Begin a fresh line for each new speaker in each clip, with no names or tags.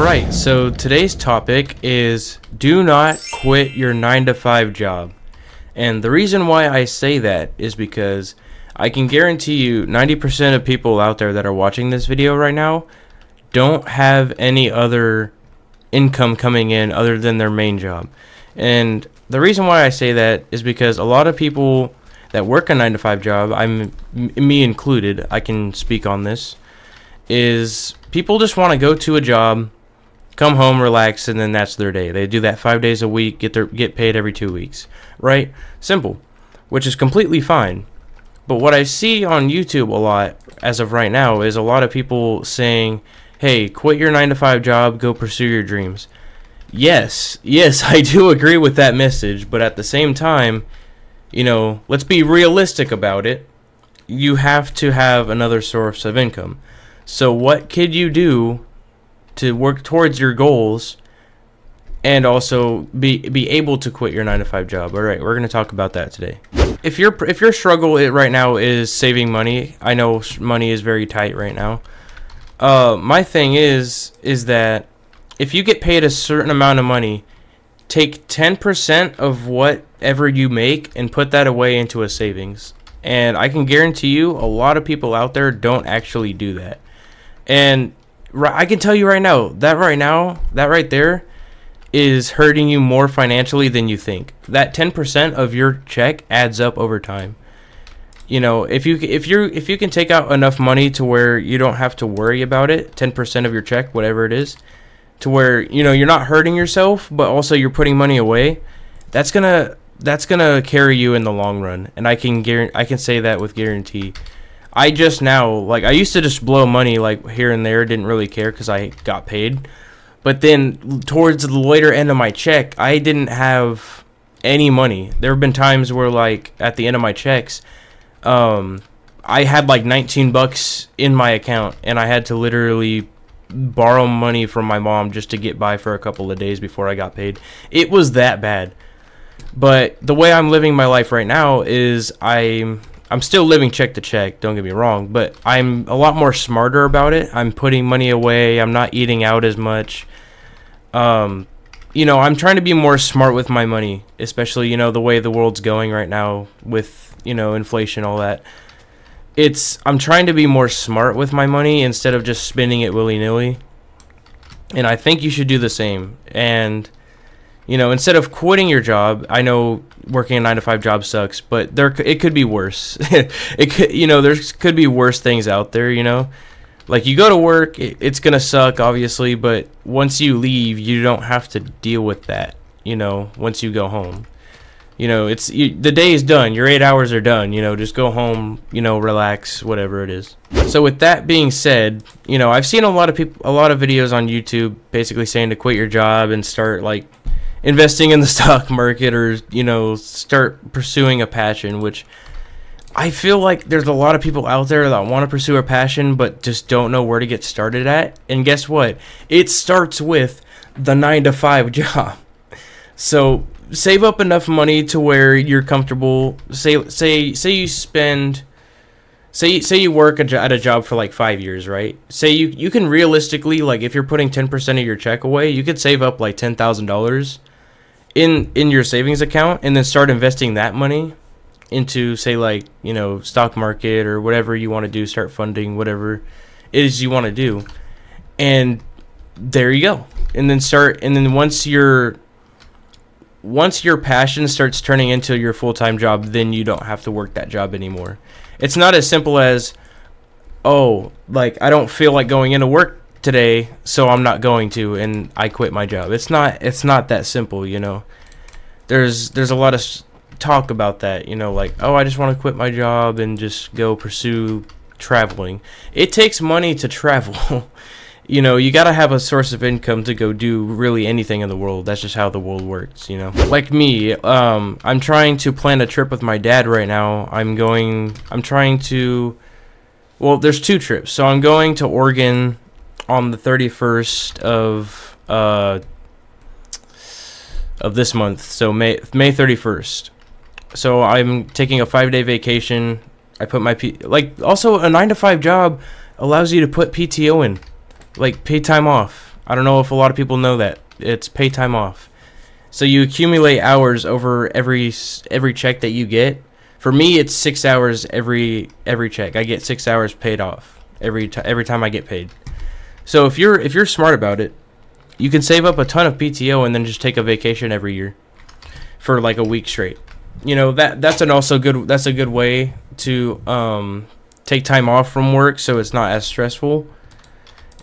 Alright, so today's topic is do not quit your 9-to-5 job. And the reason why I say that is because I can guarantee you 90% of people out there that are watching this video right now don't have any other income coming in other than their main job. And the reason why I say that is because a lot of people that work a 9-to-5 job, me included, I can speak on this, is people just want to go to a job, come home, relax, and then that's their day. They do that 5 days a week, get paid every 2 weeks, right? Simple, which is completely fine. But what I see on YouTube a lot as of right now is a lot of people saying, hey, quit your 9-to-5 job, go pursue your dreams. Yes, I do agree with that message, but at the same time, you know, let's be realistic about it. You have to have another source of income. So what could you do to work towards your goals and also be able to quit your 9-to-5 job? All right, we're going to talk about that today. If your struggle right now is saving money, I know money is very tight right now. My thing is that if you get paid a certain amount of money, take 10% of whatever you make and put that away into a savings. And I can guarantee you a lot of people out there don't actually do that. And I can tell you right now, that right there is hurting you more financially than you think. That 10% of your check adds up over time. You know, if you can take out enough money to where you don't have to worry about it, 10% of your check, whatever it is, to where, you know, you're not hurting yourself, but also you're putting money away, that's gonna carry you in the long run. And I can say that with guarantee. I just now, like, I used to just blow money like here and there, didn't really care because I got paid. But then towards the later end of my check, I didn't have any money. There have been times where, like, at the end of my checks, I had like 19 bucks in my account, and I had to literally borrow money from my mom just to get by for a couple of days before I got paid. It was that bad. But the way I'm living my life right now is I'm still living check to check, don't get me wrong, but I'm a lot more smarter about it. I'm putting money away. I'm not eating out as much. You know, I'm trying to be more smart with my money, especially, you know, the way the world's going right now with, you know, inflation, all that. I'm trying to be more smart with my money instead of just spending it willy-nilly. And I think you should do the same. And, you know, instead of quitting your job, I know working a 9-to-5 job sucks, but it could be worse. You know, there could be worse things out there, you know. Like, you go to work, it's going to suck, obviously, but once you leave, you don't have to deal with that, you know, once you go home. You know, the day is done. Your 8 hours are done. You know, just go home, you know, relax, whatever it is. So with that being said, you know, I've seen a lot of videos on YouTube basically saying to quit your job and start, like, investing in the stock market, or, you know, start pursuing a passion, which I feel like there's a lot of people out there that want to pursue a passion but just don't know where to get started at. And guess what? It starts with the 9-to-5 job. So save up enough money to where you're comfortable. Say you work at a job for like 5 years, right? Say you can realistically, like, if you're putting 10% of your check away, you could save up like $10,000 in your savings account, and then start investing that money into, say, like, you know, stock market or whatever you want to do. Start funding whatever it is you want to do, and there you go. And then once your passion starts turning into your full-time job, then you don't have to work that job anymore. It's not as simple as, oh, like, I don't feel like going into work today, so I'm not going to, and I quit my job. It's not that simple, you know. There's a lot of talk about that, you know, like, oh, I just want to quit my job and just go pursue traveling. It takes money to travel. You know, you gotta have a source of income to go do really anything in the world. That's just how the world works, you know. Like me, I'm trying to plan a trip with my dad right now. Well, there's 2 trips. So I'm going to Oregon on the 31st of this month. So May 31st. So I'm taking a 5-day vacation. I put my also a 9-to-5 job allows you to put PTO in. Like, paid time off. I don't know if a lot of people know that. It's pay time off. So you accumulate hours over every check that you get. For me, it's 6 hours every check. I get 6 hours paid off every time I get paid. So if you're smart about it, you can save up a ton of PTO and then just take a vacation every year for like a week straight. You know, that's a good way to take time off from work so it's not as stressful,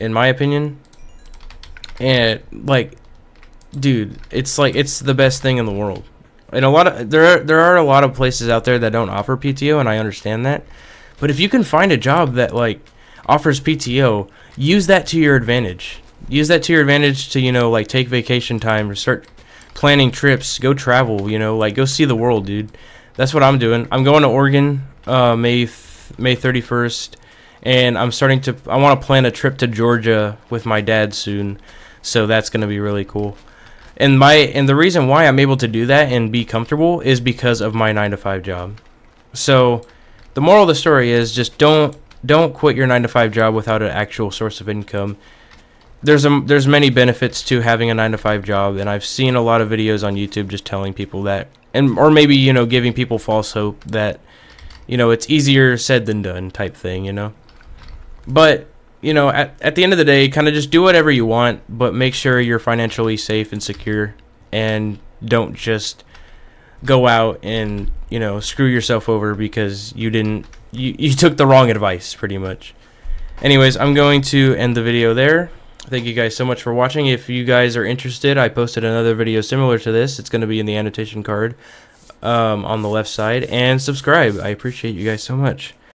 in my opinion. And like, dude, it's the best thing in the world. And there are a lot of places out there that don't offer PTO, and I understand that. But if you can find a job that like offers PTO, use that to your advantage. Use that to your advantage to, you know, like take vacation time or start planning trips, go travel, you know, like go see the world, dude. That's what I'm doing. I'm going to Oregon May 31st, and I want to plan a trip to Georgia with my dad soon. So that's going to be really cool. And the reason why I'm able to do that and be comfortable is because of my 9-to-5 job. So the moral of the story is just don't quit your 9-to-5 job without an actual source of income. There's many benefits to having a 9-to-5 job, and I've seen a lot of videos on YouTube just telling people that, or maybe, you know, giving people false hope that, you know, it's easier said than done type thing, you know. But, you know, at the end of the day, kind of just do whatever you want, but make sure you're financially safe and secure, and don't just go out and, you know, screw yourself over because you took the wrong advice, pretty much. Anyways, I'm going to end the video there. Thank you guys so much for watching. If you guys are interested, I posted another video similar to this. It's going to be in the annotation card on the left side. And subscribe. I appreciate you guys so much.